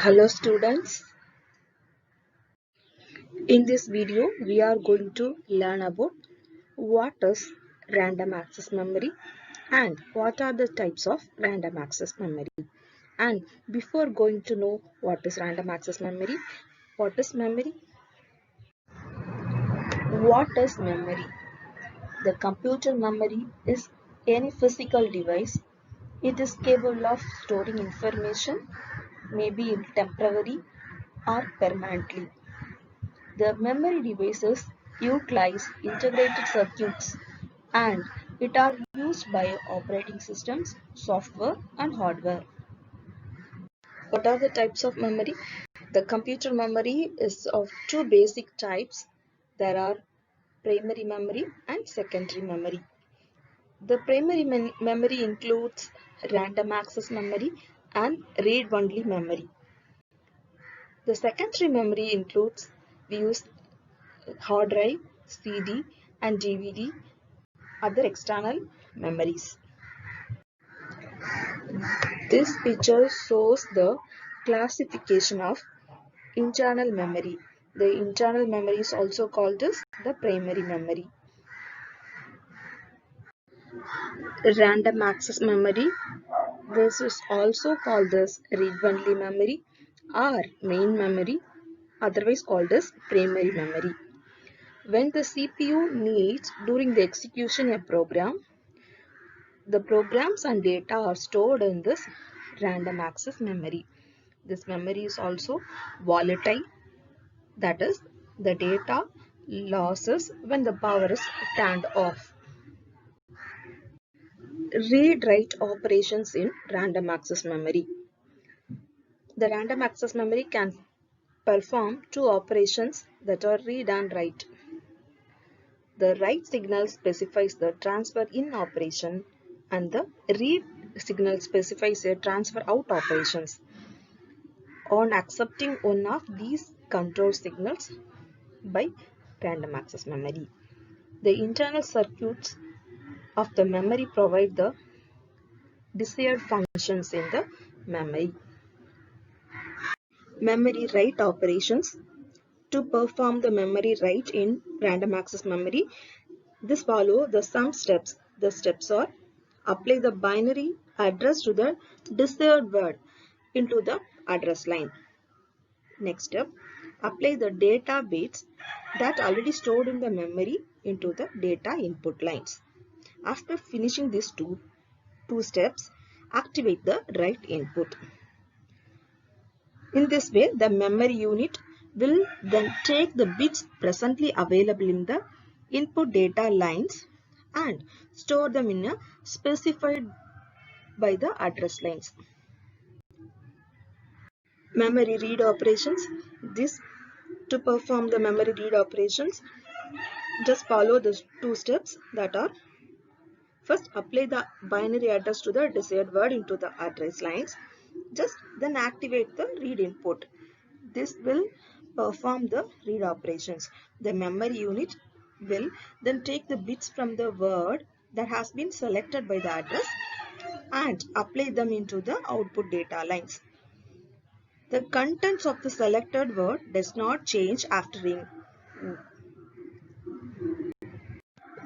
Hello students, in this video we are going to learn about what is random access memory and what are the types of random access memory. And before going to know what is random access memory, what is memory? What is memory? The computer memory is any physical device. It is capable of storing information, maybe temporarily or permanently. The memory devices utilize integrated circuits and it are used by operating systems, software and hardware. What are the types of memory? The computer memory is of two basic types. There are primary memory and secondary memory. The primary memory includes random access memory and read-only memory. The secondary memory includes we use hard drive, CD and DVD, other external memories. This picture shows the classification of internal memory. The internal memory is also called as the primary memory. Random access memory. This is also called as read-only memory or main memory, otherwise called as primary memory. When the CPU needs during the execution a program, the programs and data are stored in this random access memory. This memory is also volatile, that is, the data losses when the power is turned off. Read-write operations in random access memory. The random access memory can perform two operations that are read and write. The write signal specifies the transfer in operation and the read signal specifies a transfer out operations. On accepting one of these control signals by random access memory, the internal circuits of the memory provide the desired functions in the memory. Memory write operations. To perform the memory write in random access memory, this follow the some steps. The steps are: apply the binary address to the desired word into the address line. Next step, apply the data bits that already stored in the memory into the data input lines. After finishing these two steps, activate the write input. In this way, the memory unit will then take the bits presently available in the input data lines and store them in a specified by the address lines. Memory read operations. To perform the memory read operations, just follow the two steps that are: first, apply the binary address to the desired word into the address lines. Just then activate the read input. This will perform the read operations. The memory unit will then take the bits from the word that has been selected by the address and apply them into the output data lines. The contents of the selected word does not change after reading.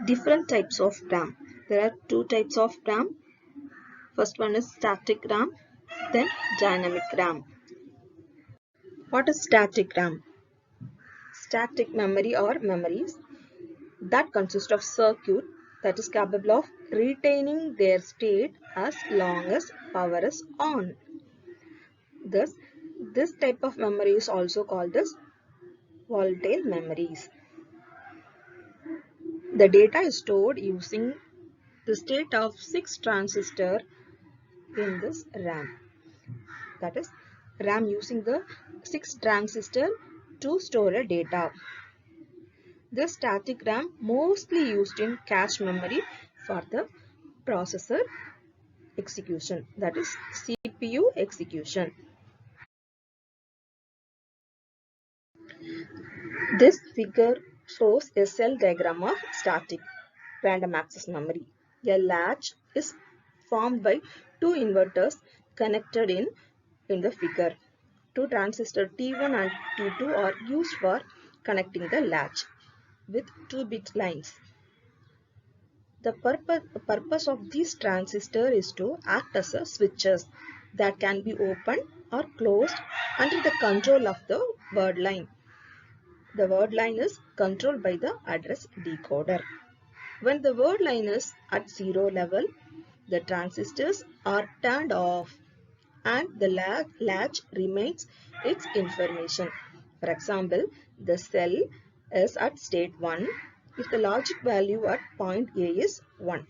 Different types of RAM. There are two types of RAM. First one is static RAM, then dynamic RAM. What is static RAM? Static memory or memories that consist of circuit that is capable of retaining their state as long as power is on. Thus, this type of memory is also called as volatile memories. The data is stored using the state of 6 transistors in this RAM. That is, RAM using the 6 transistors to store a data. The static RAM mostly used in cache memory for the processor execution, that is CPU execution. This figure shows a cell diagram of static random access memory. A latch is formed by two inverters connected in the figure. Two transistors T1 and T2 are used for connecting the latch with 2-bit lines. The purpose of these transistors is to act as a switches that can be opened or closed under the control of the word line. The word line is controlled by the address decoder. When the word line is at 0 level, the transistors are turned off and the latch remains its information. For example, the cell is at state 1 if the logic value at point A is 1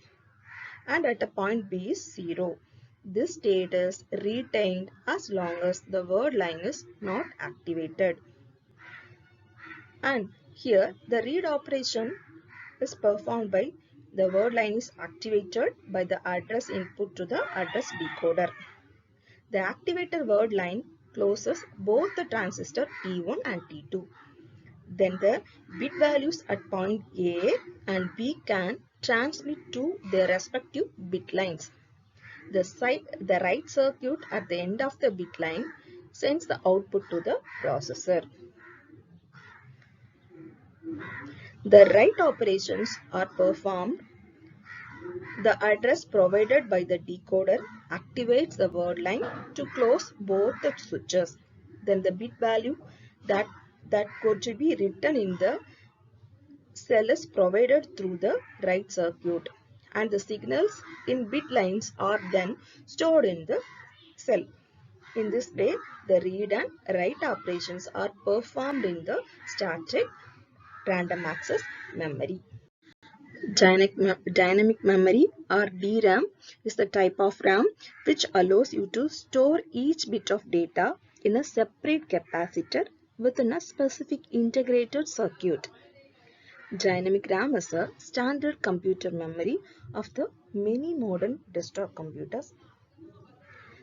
and at a point B is 0. This state is retained as long as the word line is not activated. And here the read operation is performed by the word line is activated by the address input to the address decoder. The activated word line closes both the transistor T1 and T2. Then the bit values at point A and B can transmit to their respective bit lines. The write circuit at the end of the bit line sends the output to the processor. The write operations are performed. The address provided by the decoder activates the word line to close both the switches. Then the bit value that could be written in the cell is provided through the write circuit, and the signals in bit lines are then stored in the cell. In this way, the read and write operations are performed in the static random access memory. Dynamic memory or DRAM is the type of RAM which allows you to store each bit of data in a separate capacitor within a specific integrated circuit. Dynamic RAM is a standard computer memory of the many modern desktop computers.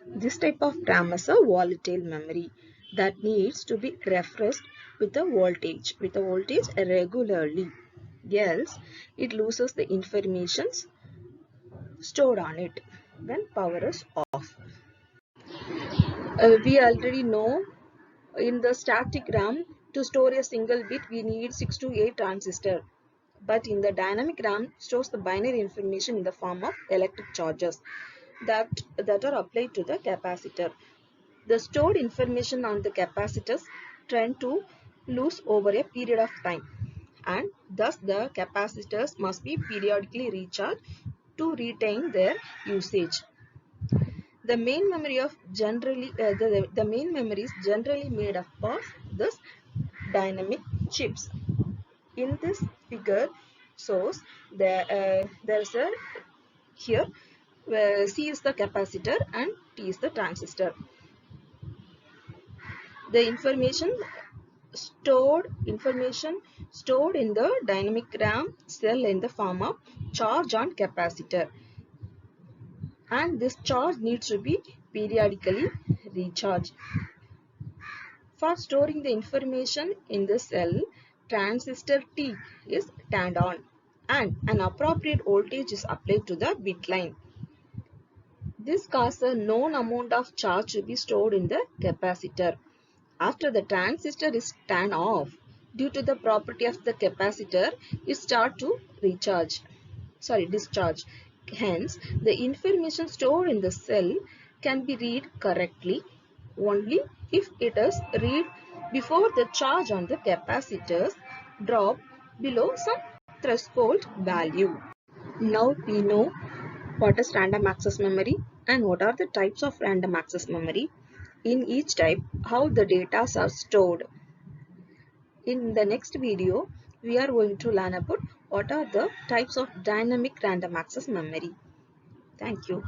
This type of RAM is a volatile memory that needs to be refreshed with a voltage regularly. Else, it loses the information stored on it when power is off. We already know in the static RAM, to store a single bit, we need 6 to 8 transistors. But in the dynamic RAM, stores the binary information in the form of electric charges that are applied to the capacitor. The stored information on the capacitors tend to lose over a period of time, and thus the capacitors must be periodically recharged to retain their usage. The main memory is generally made up of this dynamic chips. In this figure shows there's a here where C is the capacitor and T is the transistor. The information stored in the dynamic RAM cell in the form of charge on capacitor, and this charge needs to be periodically recharged. For storing the information in the cell, transistor T is turned on and an appropriate voltage is applied to the bit line. This causes a known amount of charge to be stored in the capacitor. After the transistor is turned off, due to the property of the capacitor, it starts to discharge. Hence, the information stored in the cell can be read correctly only if it is read before the charge on the capacitors drop below some threshold value. Now we know what is random access memory and what are the types of random access memory. In each type, how the data are stored. In the next video, we are going to learn about what are the types of dynamic random access memory. Thank you.